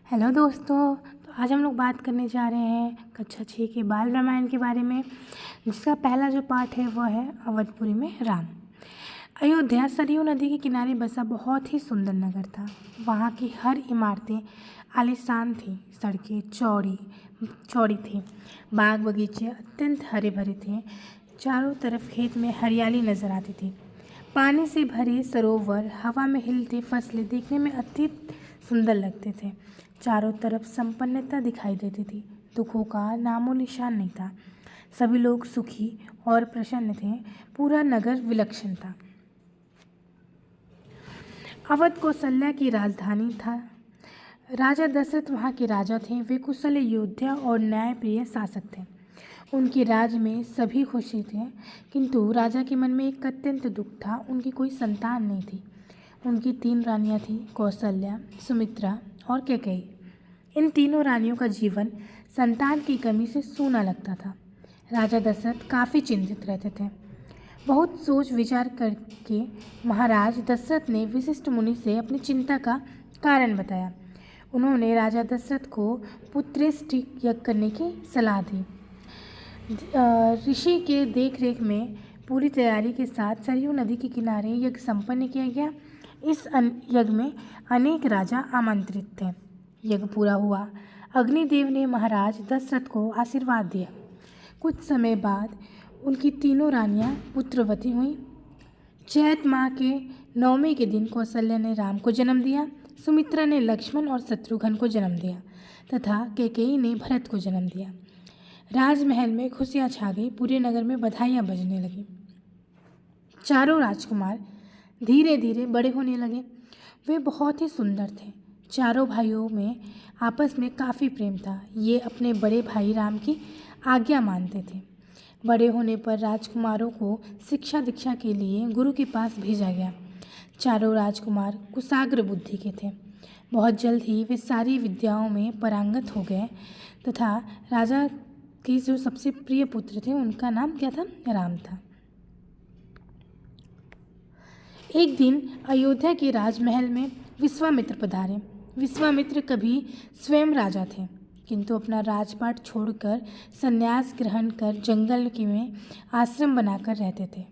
Hello दोस्तों। तो आज हम लोग बात करने जा रहे हैं कक्षा 6 के बाल रामायण के बारे में, जिसका पहला जो पार्ट है वह है अवधपुरी में राम। अयोध्या सरयू नदी के किनारे बसा बहुत ही सुंदर नगर था। वहाँ की हर इमारतें आलीशान थी, सड़कें चौड़ी थी, बाग बगीचे अत्यंत हरे भरे थे। चारों तरफ खेत में हरियाली नजर आती थी। पानी से भरे सरोवर, हवा में हिलती फसलें देखने में अति सुंदर लगते थे। चारों तरफ संपन्नता दिखाई देती थी। दुखों का नामो निशान नहीं था। सभी लोग सुखी और प्रसन्न थे। पूरा नगर विलक्षण था। अवध कौशल्या की राजधानी था। राजा दशरथ वहाँ के राजा थे। वे कुशल योद्धा और न्यायप्रिय शासक थे। उनके राज में सभी खुशी थे, किंतु राजा के मन में एक अत्यंत दुख था। उनकी कोई संतान नहीं थी। उनकी 3 रानियां थीं, कौशल्या, सुमित्रा और कैकेयी। इन तीनों रानियों का जीवन संतान की कमी से सूना लगता था। राजा दशरथ काफ़ी चिंतित रहते थे। बहुत सोच विचार करके महाराज दशरथ ने वशिष्ठ मुनि से अपनी चिंता का कारण बताया। उन्होंने राजा दशरथ को पुत्रेष्टि यज्ञ करने की सलाह दी। ऋषि के देखरेख में पूरी तैयारी के साथ सरयू नदी के किनारे यज्ञ संपन्न किया गया। इस यज्ञ में अनेक राजा आमंत्रित थे। यज्ञ पूरा हुआ। अग्निदेव ने महाराज दशरथ को आशीर्वाद दिया। कुछ समय बाद उनकी तीनों रानियां पुत्रवती हुईं। चैत माह के 9वें के दिन कौशल्या ने राम को जन्म दिया, सुमित्रा ने लक्ष्मण और शत्रुघ्न को जन्म दिया तथा कैकेयी ने भरत को जन्म दिया। राजमहल में खुशियां छा गई। पूरे नगर में बधाइयां बजने लगीं। चारों राजकुमार धीरे धीरे बड़े होने लगे। वे बहुत ही सुंदर थे। चारों भाइयों में आपस में काफ़ी प्रेम था। ये अपने बड़े भाई राम की आज्ञा मानते थे। बड़े होने पर राजकुमारों को शिक्षा दीक्षा के लिए गुरु के पास भेजा गया। चारों राजकुमार कुशाग्र बुद्धि के थे। बहुत जल्द ही वे सारी विद्याओं में पारंगत हो गए तथा राजा के जो सबसे प्रिय पुत्र थे उनका नाम क्या था? राम था। एक दिन अयोध्या के राजमहल में विश्वामित्र पधारे। विश्वामित्र कभी स्वयं राजा थे, किंतु अपना राजपाट छोड़कर संन्यास ग्रहण कर जंगल के में आश्रम बनाकर रहते थे।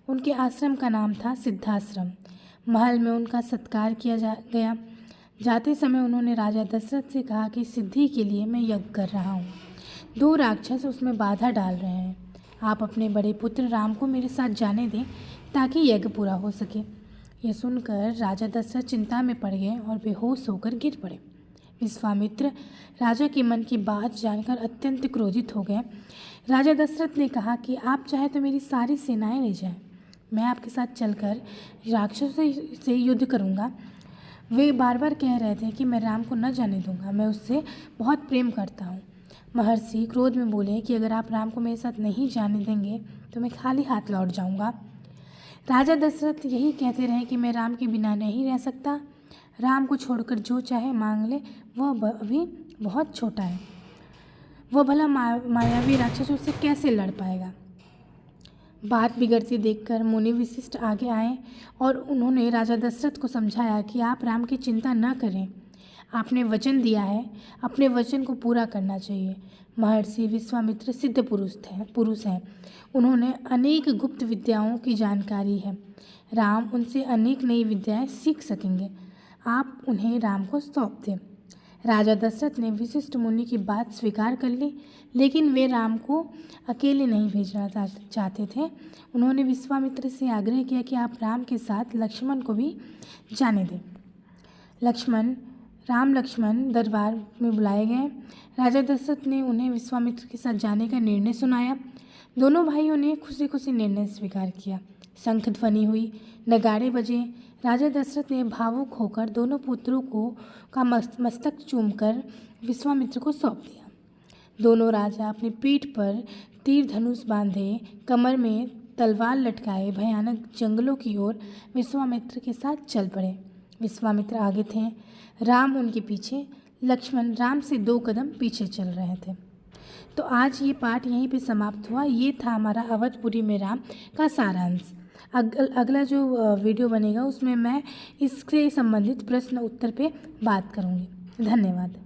उनके आश्रम का नाम था सिद्धाश्रम। महल में उनका सत्कार किया गया। जाते समय उन्होंने राजा दशरथ से कहा कि सिद्धि के लिए मैं यज्ञ कर रहा हूँ। 2 राक्षस उसमें बाधा डाल रहे हैं। आप अपने बड़े पुत्र राम को मेरे साथ जाने दें ताकि यज्ञ पूरा हो सके। यह सुनकर राजा दशरथ चिंता में पड़ गए और बेहोश होकर गिर पड़े। विश्वामित्र राजा के मन की बात जानकर अत्यंत क्रोधित हो गए। राजा दशरथ ने कहा कि आप चाहे तो मेरी सारी सेनाएं ले जाएं। मैं आपके साथ चलकर राक्षसों से युद्ध करूंगा। वे बार बार कह रहे थे कि मैं राम को न जाने दूंगा, मैं उससे बहुत प्रेम करता हूँ। महर्षि क्रोध में बोले कि अगर आप राम को मेरे साथ नहीं जाने देंगे तो मैं खाली हाथ लौट जाऊंगा। राजा दशरथ यही कहते रहे कि मैं राम के बिना नहीं रह सकता। राम को छोड़कर जो चाहे मांग ले, वह अभी बहुत छोटा है। वह भला मायावी राक्षसों से कैसे लड़ पाएगा। बात बिगड़ती देखकर मुनि वशिष्ठ आगे आए और उन्होंने राजा दशरथ को समझाया कि आप राम की चिंता न करें। आपने वचन दिया है, अपने वचन को पूरा करना चाहिए। महर्षि विश्वामित्र सिद्ध पुरुष हैं। उन्होंने अनेक गुप्त विद्याओं की जानकारी है। राम उनसे अनेक नई विद्याएं सीख सकेंगे। आप उन्हें राम को सौंप दें। राजा दशरथ ने वशिष्ठ मुनि की बात स्वीकार कर ली, लेकिन वे राम को अकेले नहीं भेजना चाहते थे। उन्होंने विश्वामित्र से आग्रह किया कि आप राम के साथ लक्ष्मण को भी जाने दें। राम लक्ष्मण दरबार में बुलाए गए। राजा दशरथ ने उन्हें विश्वामित्र के साथ जाने का निर्णय सुनाया। दोनों भाइयों ने खुशी खुशी निर्णय स्वीकार किया। शंख ध्वनि हुई, नगाड़े बजे। राजा दशरथ ने भावुक होकर दोनों पुत्रों का मस्तक चूमकर विश्वामित्र को सौंप दिया। दोनों राजा अपनी पीठ पर तीर धनुष बांधे, कमर में तलवार लटकाए भयानक जंगलों की ओर विश्वामित्र के साथ चल पड़े। विश्वामित्र आगे थे, राम उनके पीछे। लक्ष्मण राम से 2 कदम पीछे चल रहे थे। तो आज ये पाठ यहीं पे समाप्त हुआ। ये था हमारा अवधपुरी में राम का सारांश। अगला जो वीडियो बनेगा उसमें मैं इससे संबंधित प्रश्न उत्तर पे बात करूँगी। धन्यवाद।